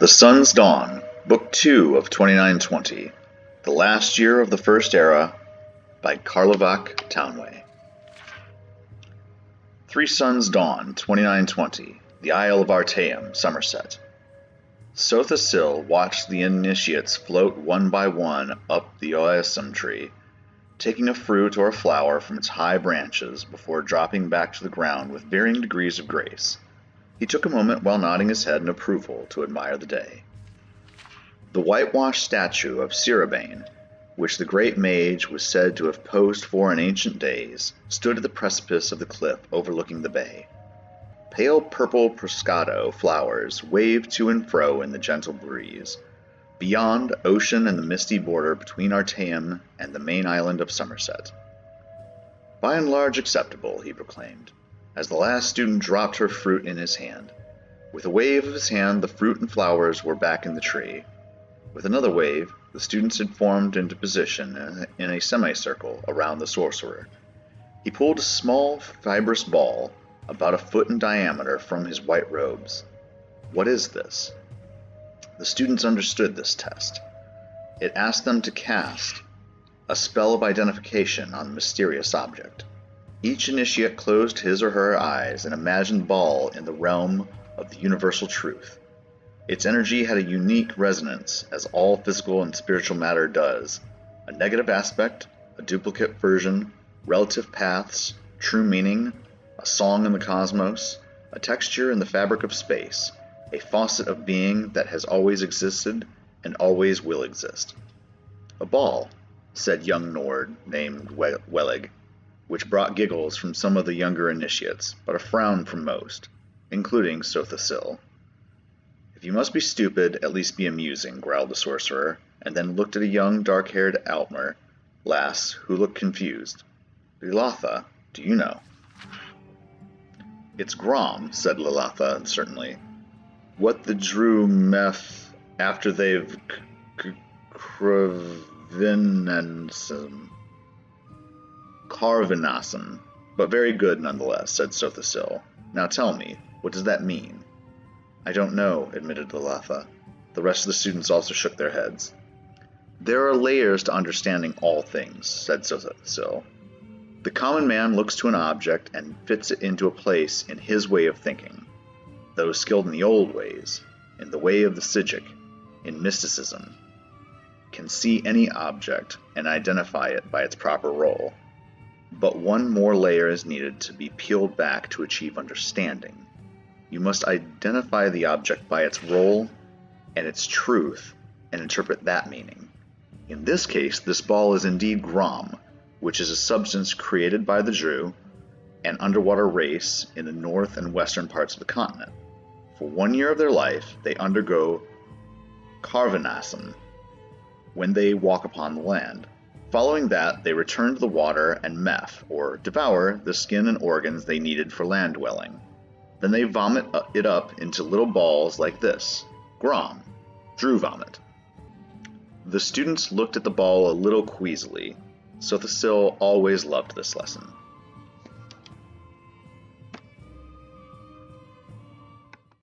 The Sun's Dawn, Book 2 of 2920, The Last Year of the First Era, by Karlovac Townway. 3 Suns Dawn, 2920, the Isle of Artaeum, Somerset. Sothasil watched the initiates float one by one up the oasum tree, taking a fruit or a flower from its high branches before dropping back to the ground with varying degrees of grace. He took a moment while nodding his head in approval to admire the day. The whitewashed statue of Sirabane, which the great mage was said to have posed for in ancient days, stood at the precipice of the cliff overlooking the bay. Pale purple prosciutto flowers waved to and fro in the gentle breeze. Beyond, ocean and the misty border between Artaeum and the main island of Somerset. By and large acceptable, he proclaimed, as the last student dropped her fruit in his hand. With a wave of his hand, the fruit and flowers were back in the tree. With another wave, the students had formed into position in a semicircle around the sorcerer. He pulled a small, fibrous ball, about a foot in diameter, from his white robes. What is this? The students understood this test. It asked them to cast a spell of identification on the mysterious object. Each initiate closed his or her eyes and imagined the ball in the realm of the universal truth. Its energy had a unique resonance, as all physical and spiritual matter does. A negative aspect, a duplicate version, relative paths, true meaning, a song in the cosmos, a texture in the fabric of space, a faucet of being that has always existed and always will exist. A ball, said young Nord named Wellig, which brought giggles from some of the younger initiates, but a frown from most, including Sothasil. If you must be stupid, at least be amusing, growled the sorcerer, and then looked at a young, dark-haired Altmer lass who looked confused. Lilatha, do you know? It's Grom, said Lilatha uncertainly. What the Drew meth after they've Carvinasum, but very good nonetheless, said Sothasil. Now tell me, what does that mean? I don't know, admitted Lilatha. The rest of the students also shook their heads. There are layers to understanding all things, said Sothasil. The common man looks to an object and fits it into a place in his way of thinking. Those skilled in the old ways, in the way of the Sijic, in mysticism, can see any object and identify it by its proper role. But one more layer is needed to be peeled back to achieve understanding. You must identify the object by its role and its truth and interpret that meaning. In this case, this ball is indeed Grom, which is a substance created by the Drew, an underwater race in the north and western parts of the continent. For 1 year of their life, they undergo Carvinasum when they walk upon the land. Following that, they return to the water and meth, or devour, the skin and organs they needed for land dwelling. Then they vomit it up into little balls like this. Grom. Drew vomit. The students looked at the ball a little queasily. Sothasil always loved this lesson.